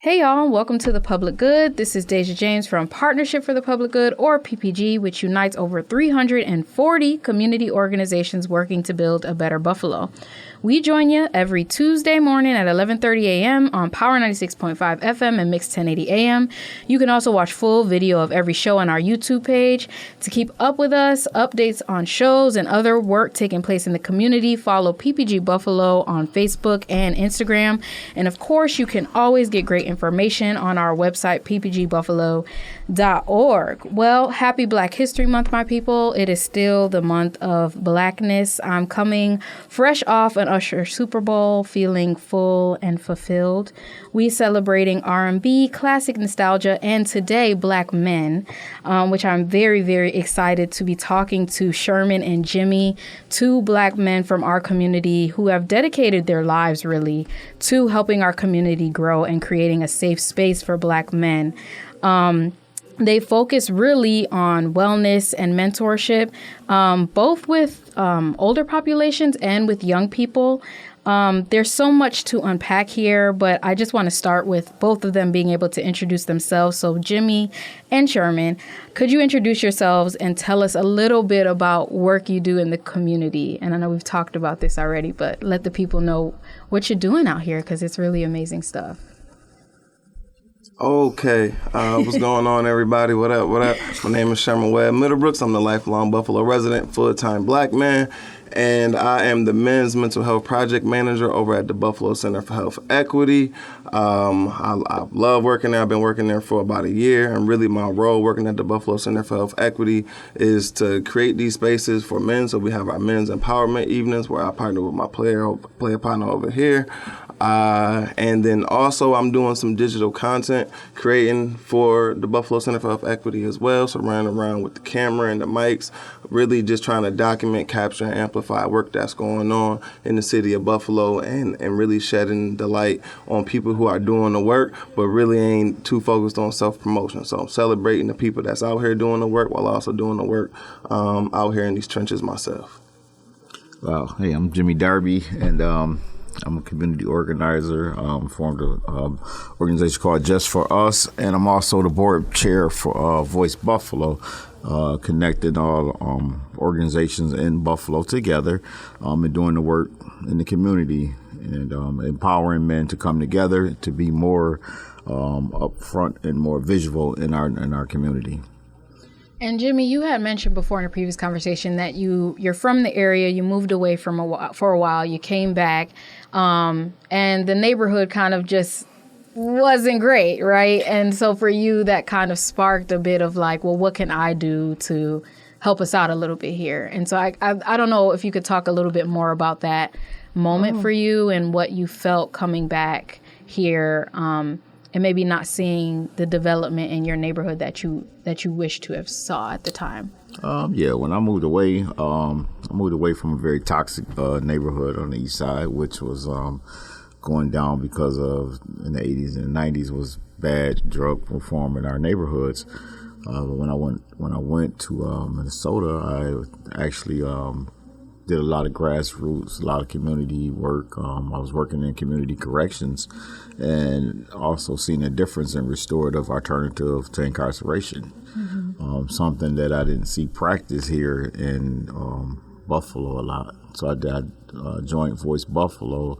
Hey y'all, welcome to The Public Good. This is Dejia James from Partnership for the Public Good, or PPG, which unites over 340 community organizations working to build a better Buffalo. We join you every Tuesday morning at 11:30 a.m. on Power 96.5 FM and Mix 1080 AM. You can also watch full video of every show on our YouTube page. To keep up with us, updates on shows and other work taking place in the community, follow PPG Buffalo on Facebook and Instagram. And of course, you can always get great information on our website, ppgbuffalo.org. Well, happy Black History Month, my people. It is still the month of Blackness. I'm coming fresh off an Usher Super Bowl, feeling full and fulfilled. We celebrating R&B, classic nostalgia, and today Black men, which I'm very, very excited to be talking to Sherman and Jimmy, two Black men from our community who have dedicated their lives really to helping our community grow and creating a safe space for Black men. They focus really on wellness and mentorship, both with older populations and with young people. There's so much to unpack here, but I just want to start with both of them being able to introduce themselves. So Jimmy and Sherman, could you introduce yourselves and tell us a little bit about work you do in the community? And I know we've talked about this already, but let the people know what you're doing out here because it's really amazing stuff. Okay, what's going on, everybody? What up? My name is Sherman Webbs-Middlebrooks. I'm the lifelong Buffalo resident, full-time Black man, and I am the men's mental health project manager over at the Buffalo Center for Health Equity. I love working there. I've been working there for about a year, and really my role working at the Buffalo Center for Health Equity is to create these spaces for men. So we have our men's empowerment evenings where I partner with my player partner over here. And then also I'm doing some digital content creating for the Buffalo Center for Health Equity as well. So running around with the camera and the mics, really just trying to document, capture, and amplify work that's going on in the city of Buffalo and really shedding the light on people who are doing the work, but really ain't too focused on self-promotion. So I'm celebrating the people that's out here doing the work while also doing the work out here in these trenches myself. Wow. Hey, I'm Jimmy Darby, and I'm a community organizer, formed an organization called Just For Us, and I'm also the board chair for Voice Buffalo, connecting all organizations in Buffalo together and doing the work in the community and empowering men to come together to be more upfront and more visual in our community. And Jimmy, you had mentioned before in a previous conversation that you're from the area, you moved away for a while, you came back, and the neighborhood kind of just wasn't great, right? And so for you, that kind of sparked a bit of like, well, what can I do to help us out a little bit here? And so I don't know if you could talk a little bit more about that moment for you and what you felt coming back here, and maybe not seeing the development in your neighborhood that you wish to have saw at the time. When I moved away from a very toxic neighborhood on the east side, which was going down because of, in the 80s and 90s, was bad drug reform in our neighborhoods. But when I went to Minnesota, I actually did a lot of grassroots, a lot of community work. I was working in community corrections and also seeing a difference in restorative alternative to incarceration. Mm-hmm. Something that I didn't see practice here in Buffalo a lot. So I joined Voice Buffalo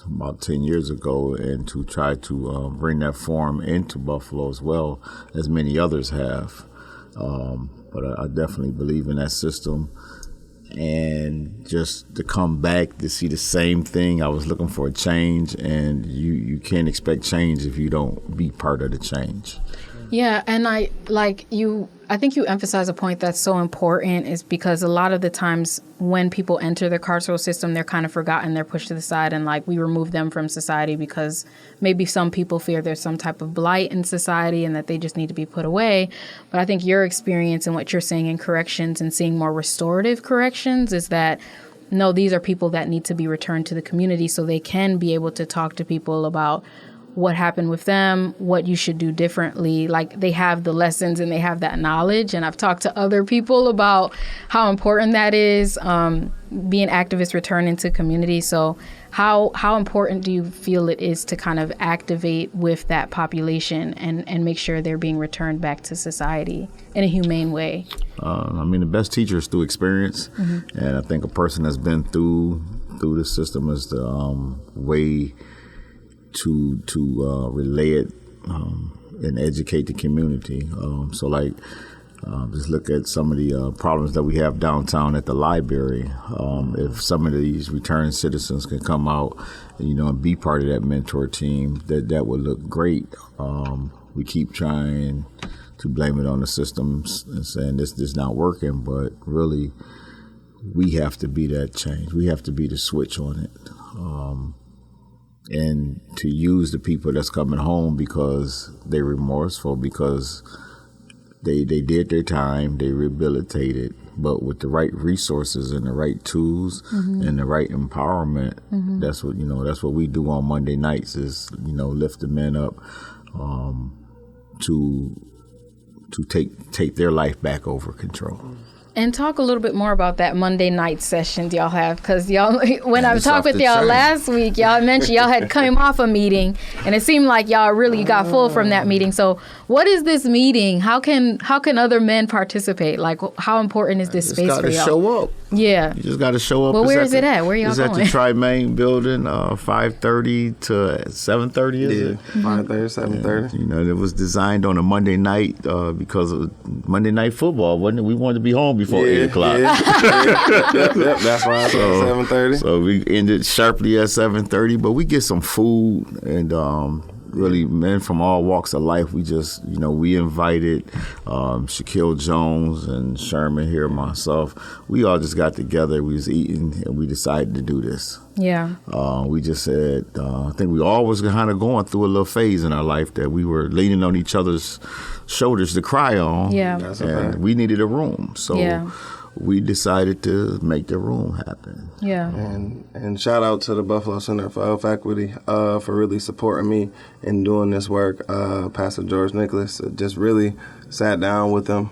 about 10 years ago, and to try to bring that form into Buffalo as well as many others have. But I definitely believe in that system. And just to come back to see the same thing, I was looking for a change, and you can't expect change if you don't be part of the change. Yeah, and I think you emphasize a point that's so important, is because a lot of the times when people enter the carceral system, they're kind of forgotten, they're pushed to the side, and like we remove them from society because maybe some people fear there's some type of blight in society and that they just need to be put away. But I think your experience and what you're saying in corrections and seeing more restorative corrections is that no, these are people that need to be returned to the community so they can be able to talk to people about what happened with them, what you should do differently. Like they have the lessons and they have that knowledge. And I've talked to other people about how important that is, being activists returning to community. So how important do you feel it is to kind of activate with that population and make sure they're being returned back to society in a humane way? The best teacher is through experience, and I think a person that's been through the system is the way to relay it and educate the community. Just look at some of the problems that we have downtown at the library. If some of these returned citizens can come out, and be part of that mentor team, that would look great. We keep trying to blame it on the systems and saying this not working, but really we have to be that change. We have to be the switch on it. And to use the people that's coming home because they're remorseful, because they did their time, they rehabilitated, but with the right resources and the right tools and the right empowerment, that's what we do on Monday nights is, lift the men up to take their life back over control. And talk a little bit more about that Monday night session y'all have, because y'all, when I talked with y'all last week, y'all mentioned y'all had come off a meeting, and it seemed like y'all really got full from that meeting. So, what is this meeting? How can other men participate? Like, how important is this space for y'all? You just got to show up. Yeah. You just got to show up. Well, where is it at? Where y'all going? It's at the Tri-Main building, 5:30 to 7:30, is it? 5:30, 7:30. It was designed on a Monday night because of Monday Night Football, wasn't it? We wanted to be home before 8 o'clock. Yep, that's why I said 7:30. So we ended sharply at 7:30, but we get some food and really men from all walks of life. We just, we invited Shaquille Jones and Sherman here, myself. We all just got together. We was eating and we decided to do this. Yeah. We just said, I think we all was kind of going through a little phase in our life that we were leaning on each other's shoulders to cry on. Yeah. And we needed a room. So we decided to make the room happen. Yeah. And shout out to the Buffalo Center for Health Equity for really supporting me in doing this work. Pastor George Nicholas just really sat down with him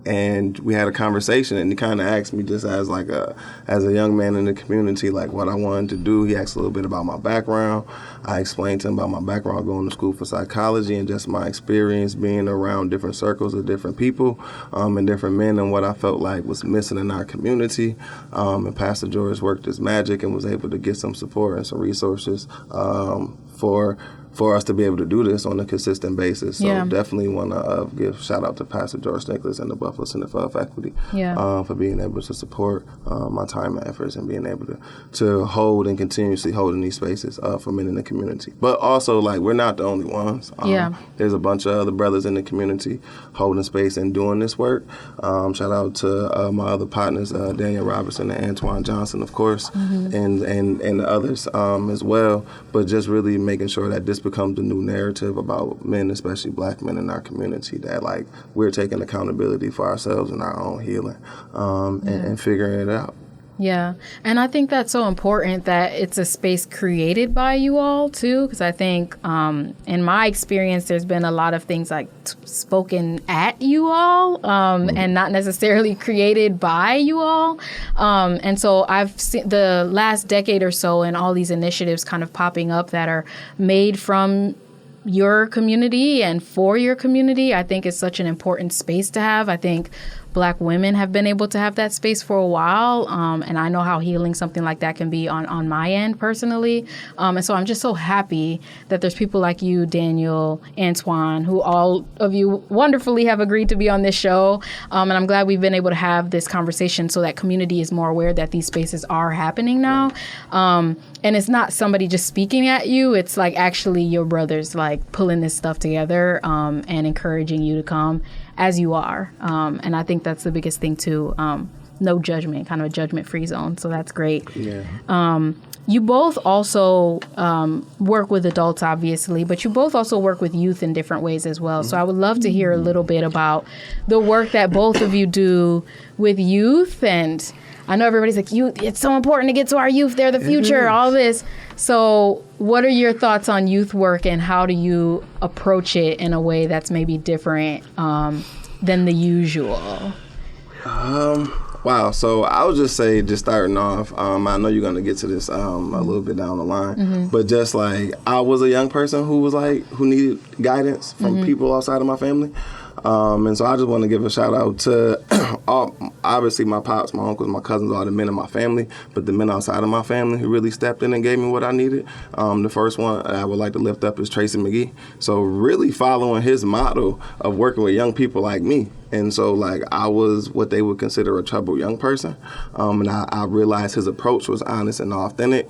and we had a conversation, and he kind of asked me just as a young man in the community, like what I wanted to do. He asked a little bit about my background. I explained to him about my background going to school for psychology and just my experience being around different circles of different people and different men and what I felt like was missing in our community. And Pastor George worked his magic and was able to get some support and some resources for us to be able to do this on a consistent basis. So definitely want to give shout out to Pastor George Nicholas and the Buffalo Center for Health Equity for being able to support my time and efforts and being able to hold and continuously hold in these spaces for men in the community. But also, we're not the only ones. There's a bunch of other brothers in the community holding space and doing this work. Shout out to my other partners, Daniel Robertson and Antoine Johnson, of course, and the others as well. But just really making sure that this becomes a new narrative about men, especially black men in our community, that we're taking accountability for ourselves and our own healing and figuring it out. Yeah. And I think that's so important that it's a space created by you all, too, because I think in my experience, there's been a lot of things spoken at you all and not necessarily created by you all. And so I've seen the last decade or so and all these initiatives kind of popping up that are made from your community and for your community. I think it's such an important space to have. I think Black women have been able to have that space for a while, and I know how healing something like that can be on my end personally. And so I'm just so happy that there's people like you, Daniel, Antoine, who all of you wonderfully have agreed to be on this show. And I'm glad we've been able to have this conversation so that community is more aware that these spaces are happening now. And it's not somebody just speaking at you. It's actually your brothers pulling this stuff together and encouraging you to come as you are. And I think that's the biggest thing too. No judgment, kind of a judgment-free zone. So that's great. Yeah. You both also work with adults, obviously, but you both also work with youth in different ways as well. So I would love to hear a little bit about the work that both of you do with youth. And I know everybody's like, youth, it's so important to get to our youth. They're the future, all this. So what are your thoughts on youth work and how do you approach it in a way that's maybe different than the usual? Wow. So I would just say, just starting off, I know you're going to get to this a little bit down the line, but just like I was a young person who needed guidance from people outside of my family. And so I just want to give a shout out to obviously my pops, my uncles, my cousins, all the men in my family, but the men outside of my family who really stepped in and gave me what I needed. The first one I would like to lift up is Tracy McGee. So really following his model of working with young people like me. And so, like, I was what they would consider a troubled young person. And I realized his approach was honest and authentic.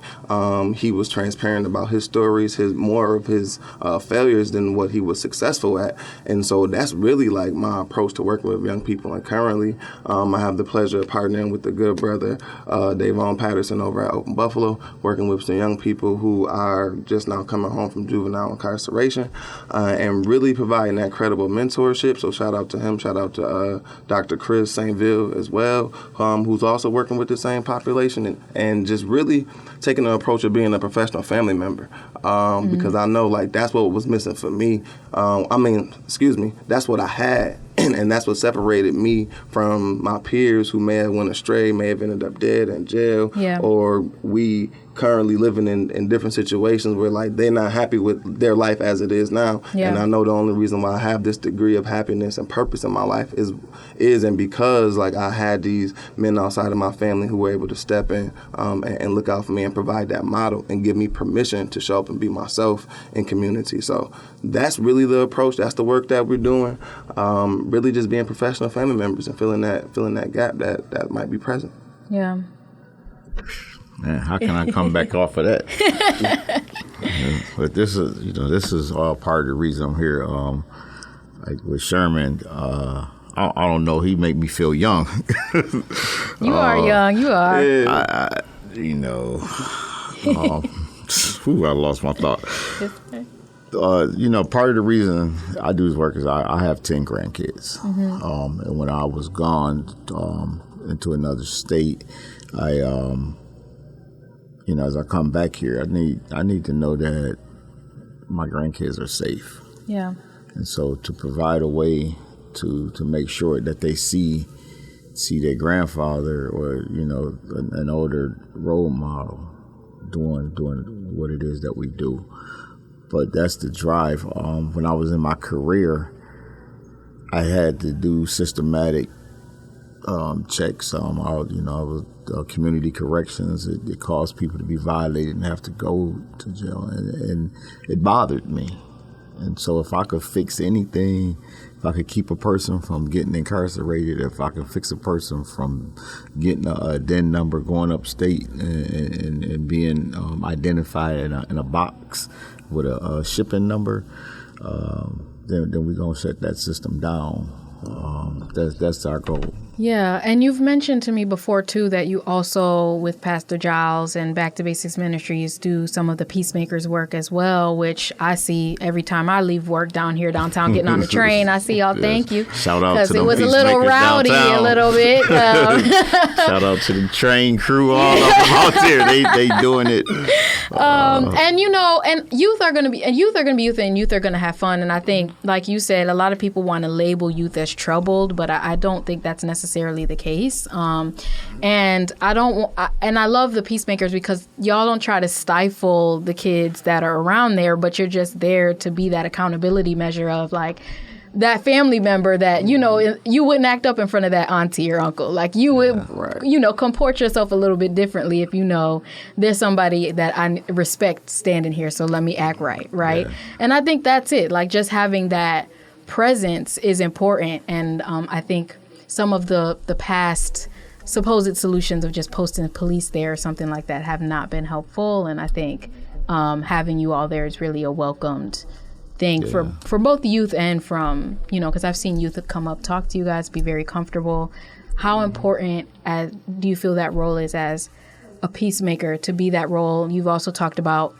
He was transparent about his stories, more of his failures than what he was successful at. And so that's really, like, my approach to working with young people. And currently, I have the pleasure of partnering with the good brother, Davon Patterson over at Open Buffalo, working with some young people who are just now coming home from juvenile incarceration, and really providing that credible mentorship. So shout out to him, shout out to Dr. Chris St. Ville as well, who's also working with the same population, and just really taking the approach of being a professional family member, because I know, like, that's what was missing for me. That's what I had. And that's what separated me from my peers who may have went astray, may have ended up dead in jail, or we currently living in different situations where, like, they're not happy with their life as it is now. And I know the only reason why I have this degree of happiness and purpose in my life is because, like, I had these men outside of my family who were able to step in and look out for me and provide that model and give me permission to show up and be myself in community. So that's really the approach. That's the work that we're doing. Really just being professional family members and filling that gap that might be present. Yeah. Man, how can I come back off of that? But this is all part of the reason I'm here. Like with Sherman, I don't know. He make me feel young. You are young. You are. I lost my thought. Part of the reason I do this work is I have 10 grandkids. And when I was gone into another state, as I come back here, I need to know that my grandkids are safe. Yeah. And so to provide a way to make sure that they see their grandfather or, an older role model doing what it is that we do. But that's the drive. When I was in my career, I had to do systematic checks. I was community corrections. It caused people to be violated and have to go to jail, and it bothered me. And so if I could fix anything, if I could keep a person from getting incarcerated, if I could fix a person from getting a DIN number going upstate and being identified in a box with a shipping number, then we're going to shut that system down. That's our goal. Yeah, and you've mentioned to me before, too, that you also, with Pastor Giles and Back to Basics Ministries, do some of the Peacemakers work as well, which I see every time I leave work down here, downtown, getting on the train. I see y'all. Yes. Thank you. Shout out to the Peacemakers. Because it was a little rowdy downtown. A little bit. Shout out to the train crew, all of them out there. They doing it. And youth are going to be youth, and youth are going to have fun. And I think, like you said, a lot of people want to label youth as troubled, but I don't think that's necessarily the case. And I love the Peacemakers because y'all don't try to stifle the kids that are around there, but you're just there to be that accountability measure of, like, that family member that, you wouldn't act up in front of that auntie or uncle. Like, you would, comport yourself a little bit differently if there's somebody that I respect standing here, so let me act right? Yeah. And I think that's it. Like, just having that presence is important. And I think some of the past supposed solutions of just posting the police there or something like that have not been helpful. And I think having you all there is really a welcomed thing for both youth and from, because I've seen youth come up, talk to you guys, be very comfortable. How important do you feel that role is as a peacemaker, to be that role? You've also talked about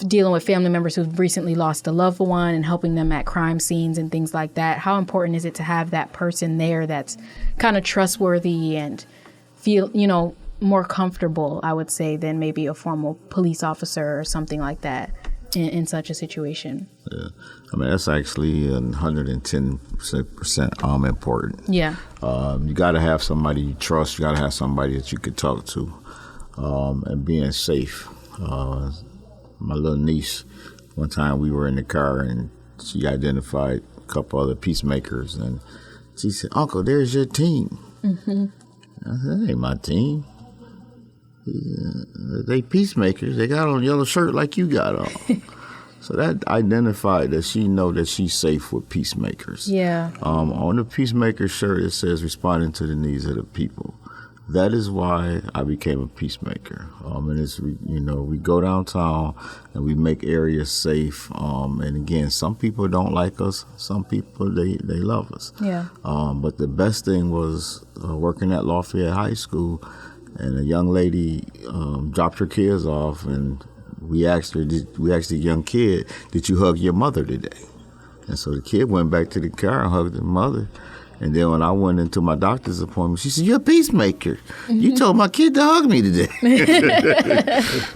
dealing with family members who've recently lost a loved one and helping them at crime scenes and things like that. How important is it to have that person there that's kind of trustworthy and feel, more comfortable, I would say, than maybe a formal police officer or something like that? in such a situation. Yeah. I mean, that's actually 110% important. Yeah. You got to have somebody you trust. You got to have somebody that you could talk to, and being safe. My little niece, one time we were in the car and she identified a couple other peacemakers, and she said, "Uncle, there's your team." Mm-hmm. I said, "That ain't my team. They peacemakers. They got on a yellow shirt like you got on." So that identified that she know that she's safe with peacemakers. Yeah. On the peacemaker shirt, it says responding to the needs of the people. That is why I became a peacemaker. And it's, we go downtown and we make areas safe. And again, some people don't like us. Some people, they love us. Yeah. But the best thing was working at Lafayette High School, and a young lady dropped her kids off, and we asked the young kid, "Did you hug your mother today?" And so the kid went back to the car and hugged her mother. And then when I went into my doctor's appointment, she said, "You're a peacemaker. You told my kid to hug me today."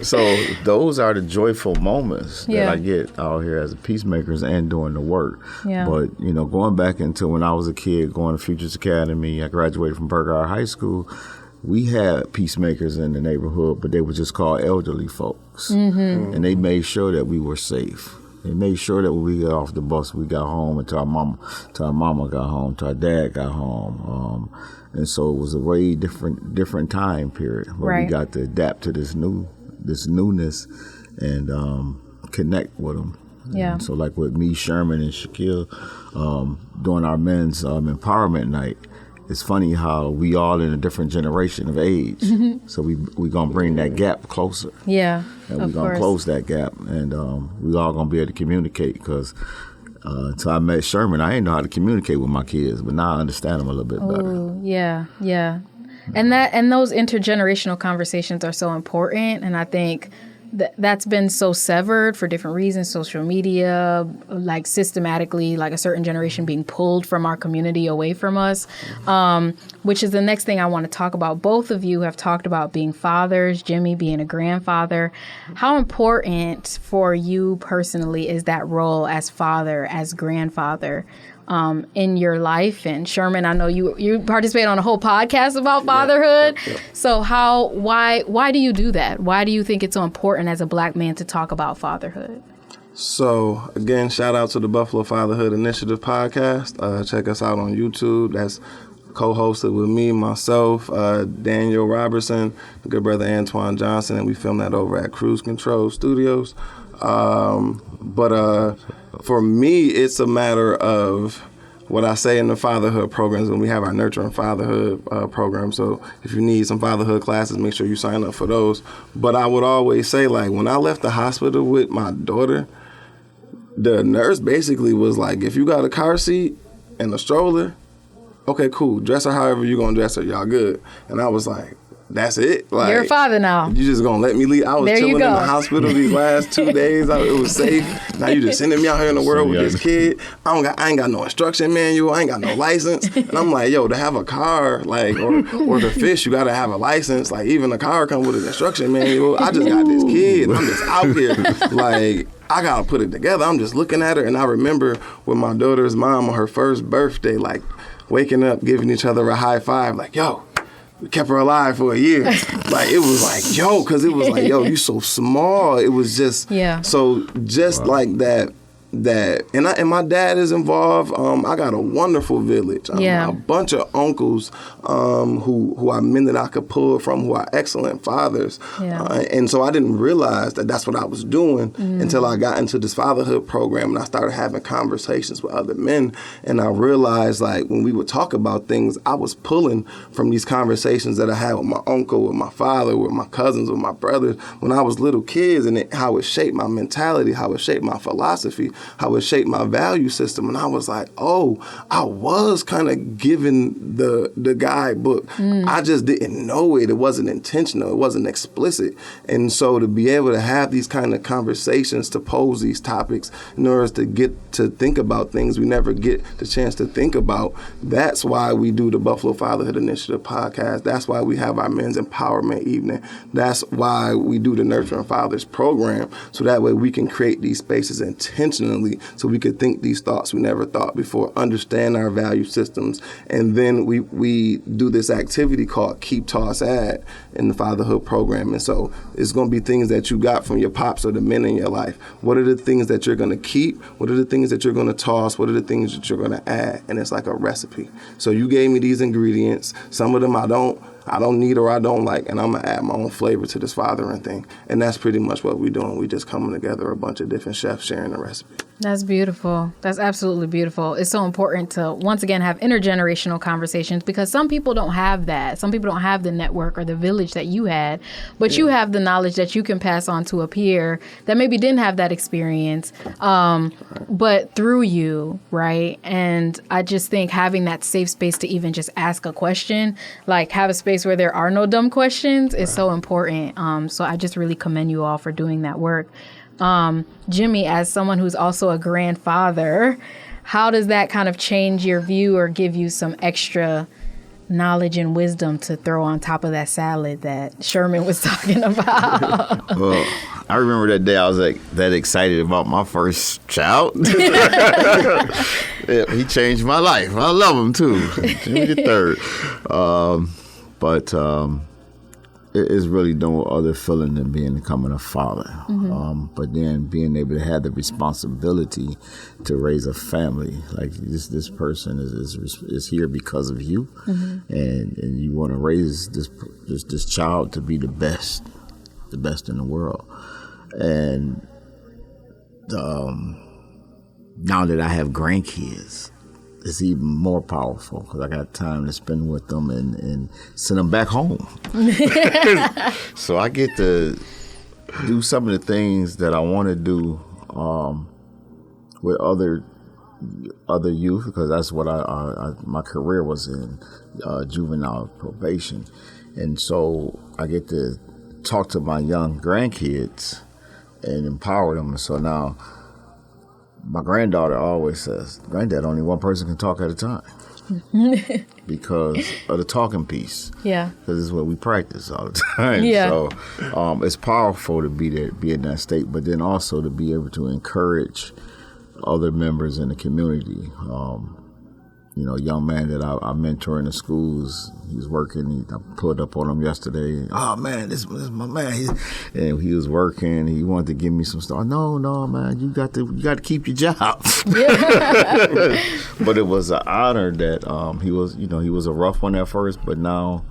So those are the joyful moments that I get out here as a peacemaker and doing the work. Yeah. But, going back into when I was a kid, going to Futures Academy, I graduated from Burgard High School. We had peacemakers in the neighborhood, but they were just called elderly folks. Mm-hmm. And they made sure that we were safe. They made sure that when we got off the bus, we got home, and till our mama got home, till our dad got home. And so it was a way different time period where we got to adapt to this newness and connect with them. Yeah. And so like with me, Sherman, and Shaquille, doing our men's empowerment night, it's funny how we all in a different generation of age. Mm-hmm. So we going to bring that gap closer. Yeah, and we're going to close that gap. And we all going to be able to communicate, because until I met Sherman, I didn't know how to communicate with my kids, but now I understand them a little bit better. Oh, yeah. And those intergenerational conversations are so important. And I think that's been so severed for different reasons, social media, like systematically, like a certain generation being pulled from our community away from us, which is the next thing I want to talk about. Both of you have talked about being fathers, Jimmy being a grandfather. How important for you personally is that role as father, as grandfather, in your life? And Sherman, I know you participate on a whole podcast about fatherhood. Yeah. So why do you do that? Why do you think it's so important as a Black man to talk about fatherhood? So again, shout out to the Buffalo Fatherhood Initiative podcast. Check us out on YouTube. That's co-hosted with me, myself, Daniel Robertson, the good brother Antoine Johnson, and we filmed that over at Cruise Control Studios. But for me, it's a matter of what I say in the fatherhood programs when we have our nurturing fatherhood program. So if you need some fatherhood classes, make sure you sign up for those. But I would always say, like, when I left the hospital with my daughter, the nurse basically was like, if you got a car seat and a stroller, okay, cool, dress her however you're going to dress her, y'all good. And I was like, that's it? Like, you're a father now. You just going to let me leave? I was chilling in the hospital these last 2 days. It was safe. Now you just sending me out here in the world with this kid. I ain't got no instruction manual. I ain't got no license. And I'm like, yo, to have a car, like, or to fish, you got to have a license. Like, even a car come with an instruction manual. I just got this kid. I'm just out here. Like, I got to put it together. I'm just looking at her. And I remember with my daughter's mom on her first birthday, like, waking up, giving each other a high five, like, yo, we kept her alive for a year. Like, it was like, yo, because it was like, yo, you so small. It was just, so just like that, and my dad is involved. I got a wonderful village. A bunch of uncles who are men that I could pull from, who are excellent fathers. And so I didn't realize that that's what I was doing until I got into this fatherhood program, and I started having conversations with other men. And I realized, like, when we would talk about things, I was pulling from these conversations that I had with my uncle, with my father, with my cousins, with my brothers when I was little kids, and how it shaped my mentality, how it shaped my philosophy. how it shaped my value system. And I was like, oh, I was kind of given the guidebook. I just didn't know it. It wasn't intentional. It wasn't explicit. And so to be able to have these kind of conversations, to pose these topics in order to get to think about things we never get the chance to think about, that's why we do the Buffalo Fatherhood Initiative podcast. That's why we have our men's empowerment evening. That's why we do the Nurturing Fathers program, so that way we can create these spaces intentionally so we could think these thoughts we never thought before, understand our value systems, and then we do this activity called Keep Toss Add in the fatherhood program. And so it's going to be things that you got from your pops or the men in your life. What are the things that you're going to keep? What are the things that you're going to toss? What are the things that you're going to add? And it's like a recipe. So you gave me these ingredients. Some of them I don't need or I don't like, and I'm going to add my own flavor to this fathering thing. And that's pretty much what we're doing. We just coming together, a bunch of different chefs sharing the recipe. That's beautiful. That's absolutely beautiful. It's so important to, once again, have intergenerational conversations, because some people don't have that. Some people don't have the network or the village that you had, but you have the knowledge that you can pass on to a peer that maybe didn't have that experience, but through you, right? And I just think having that safe space to even just ask a question, like have a space where there are no dumb questions, is so important. So I just really commend you all for doing that work. Jimmy, as someone who's also a grandfather, how does that kind of change your view or give you some extra knowledge and wisdom to throw on top of that salad that Sherman was talking about? Well, I remember that day I was like that excited about my first child. Yeah, he changed my life. I love him too. Jimmy the third. But it's really no other feeling than becoming a father. But then being able to have the responsibility to raise a family. Like this person is here because of you, and you want to raise this child to be the best in the world. And now that I have grandkids, it's even more powerful because I got time to spend with them and send them back home. So I get to do some of the things that I want to do with other youth, because that's what my career was in, juvenile probation. And so I get to talk to my young grandkids and empower them. And so now my granddaughter always says, "Granddad, only one person can talk at a time," because of the talking piece. Yeah. Because it's what we practice all the time. Yeah. So it's powerful to be in that state, but then also to be able to encourage other members in the community. Young man that I mentor in the schools, he's working. I pulled up on him yesterday. "Oh man, this is my man." And he was working. He wanted to give me some stuff. No, man, you got to keep your job. Yeah. But it was an honor that he was a rough one at first, but now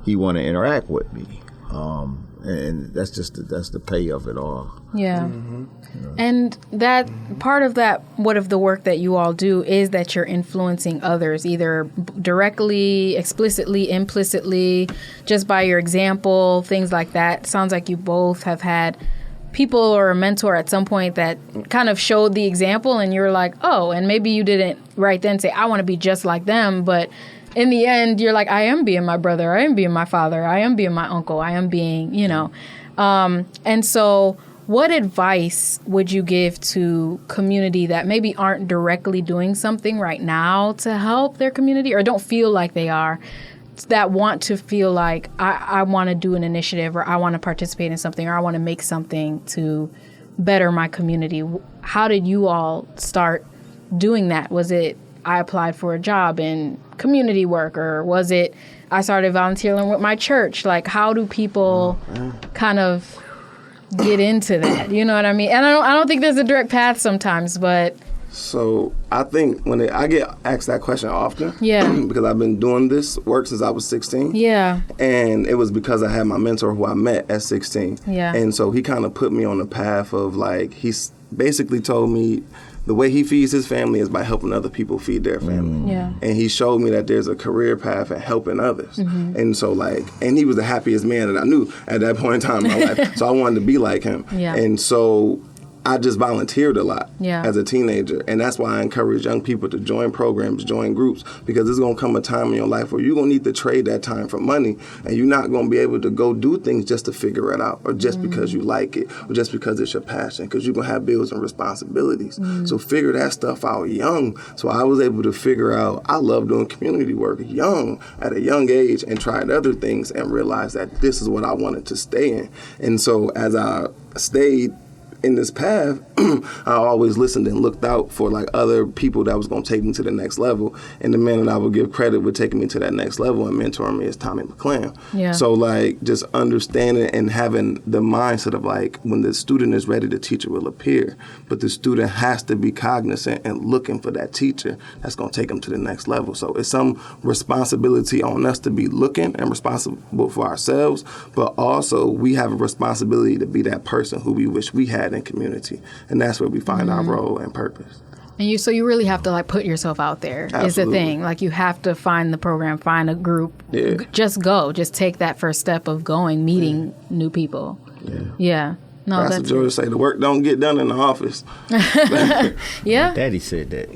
he want to interact with me. And that's the pay of it all. Yeah. And that part of that, what of the work that you all do is that you're influencing others, either directly, explicitly, implicitly, just by your example, things like that. Sounds like you both have had people or a mentor at some point that kind of showed the example, and you're like, oh, and maybe you didn't right then say, I want to be just like them, but in the end, you're like, I am being my brother, I am being my father, I am being my uncle, I am being, and so what advice would you give to community that maybe aren't directly doing something right now to help their community, or don't feel like they are, that want to feel like I want to do an initiative, or I want to participate in something, or I want to make something to better my community? How did you all start doing that? Was it I applied for a job in community work, or was it I started volunteering with my church? Like, how do people kind of get into that? You know what I mean? And I don't think there's a direct path sometimes, but. So I think I get asked that question often, because I've been doing this work since I was 16. Yeah. And it was because I had my mentor who I met at 16. Yeah. And so he kind of put me on the path of, like, he's basically told me the way he feeds his family is by helping other people feed their family. Yeah. And he showed me that there's a career path in helping others. And so, and he was the happiest man that I knew at that point in time in my life. So I wanted to be like him. Yeah. And so I just volunteered a lot Yeah. as a teenager. And that's why I encourage young people to join programs, join groups, because there's going to come a time in your life where you're going to need to trade that time for money, and you're not going to be able to go do things just to figure it out, or just because you like it, or just because it's your passion, because you're going to have bills and responsibilities. So figure that stuff out young. So I was able to figure out I love doing community work young, at a young age, and tried other things and realized that this is what I wanted to stay in. And so as I stayed in this path, I always listened and looked out for like other people that was going to take me to the next level. And the man that I would give credit with taking me to that next level and mentoring me is Tommy McClam. Yeah. So like just understanding and having the mindset of like when the student is ready, the teacher will appear. But the student has to be cognizant and looking for that teacher that's going to take them to the next level. So it's some responsibility on us to be looking and responsible for ourselves, but also we have a responsibility to be that person who we wish we had in community. And that's where we find our role and purpose. And you really have to like put yourself out there. Absolutely. Is the thing. Like you have to find the program, find a group. Yeah. Just go. Just take that first step of going, meeting new people. Yeah. No, Pastor that's George say the work don't get done in the office. yeah. Daddy said that.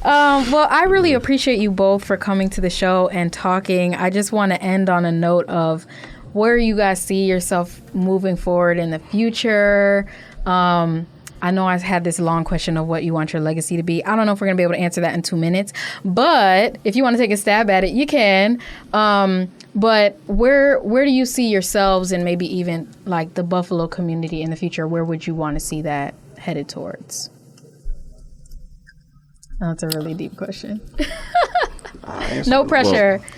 Well, I really appreciate you both for coming to the show and talking. I just want to end on a note of where you guys see yourself moving forward in the future. I know I had this long question of what you want your legacy to be. I don't know if we're going to be able to answer that in 2 minutes, but if you want to take a stab at it, you can. But where do you see yourselves and maybe even like the Buffalo community in the future? Where would you want to see that headed towards? That's a really deep question. No pressure. Well,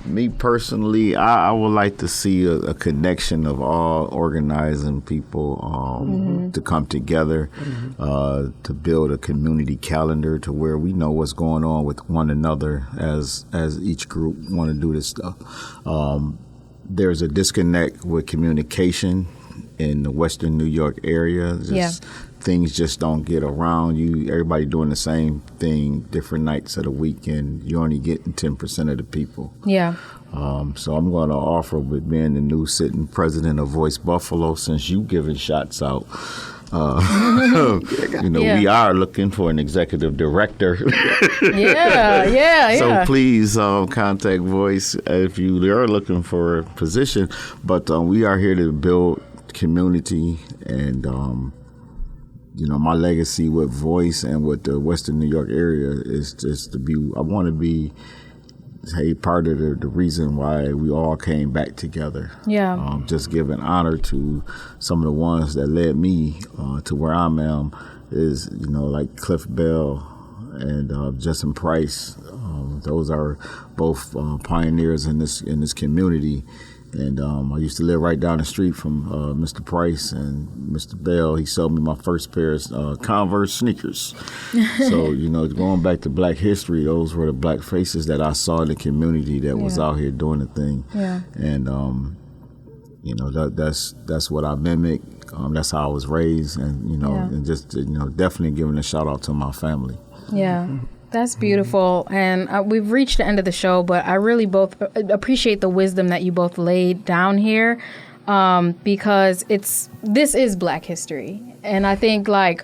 me personally, I would like to see a connection of all organizing people to come together, to build a community calendar to where we know what's going on with one another as each group want to do this stuff. There's a disconnect with communication in the Western New York area. Things just don't get around you. Everybody doing the same thing different nights of the week, and you're only getting 10% of the people. Yeah. So I'm going to offer, with being the new sitting president of Voice Buffalo, since you giving shots out, we are looking for an executive director. Yeah. So please contact Voice if you are looking for a position. But we are here to build community, and my legacy with Voice and with the Western New York area is just to be, I want to be part of the reason why we all came back together. Yeah. Just giving honor to some of the ones that led me to where I am is, like Cliff Bell and Justin Price. Those are both pioneers in this community. And I used to live right down the street from Mr. Price, and Mr. Bell, he sold me my first pair of Converse sneakers. So, going back to Black history, those were the Black faces that I saw in the community that was out here doing the thing. Yeah. And, that's what I mimic. That's how I was raised, and, and just, definitely giving a shout out to my family. Yeah. That's beautiful. And we've reached the end of the show, but I really both appreciate the wisdom that you both laid down here, because this is Black history. And I think like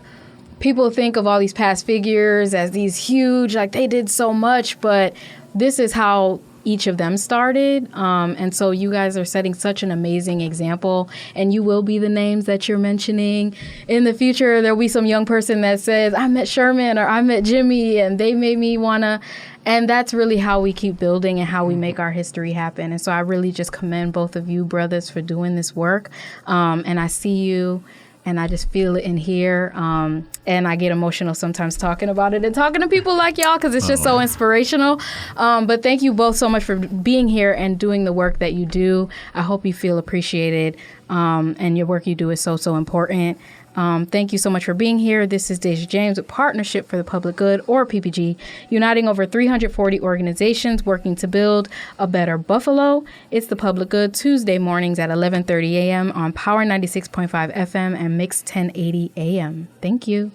people think of all these past figures as these huge, like they did so much, but this is how each of them started. And so you guys are setting such an amazing example, and you will be the names that you're mentioning. In the future, there'll be some young person that says, I met Sherman or I met Jimmy and they made me want to. And that's really how we keep building and how we make our history happen. And so I really just commend both of you brothers for doing this work. And I see you. And I just feel it in here. And I get emotional sometimes talking about it and talking to people like y'all, because it's just so inspirational. But thank you both so much for being here and doing the work that you do. I hope you feel appreciated. And your work you do is so, so important. Thank you so much for being here. This is Dejia James with Partnership for the Public Good, or PPG, uniting over 340 organizations working to build a better Buffalo. It's the Public Good, Tuesday mornings at 11:30 a.m. on Power 96.5 FM and Mix 1080 AM. Thank you.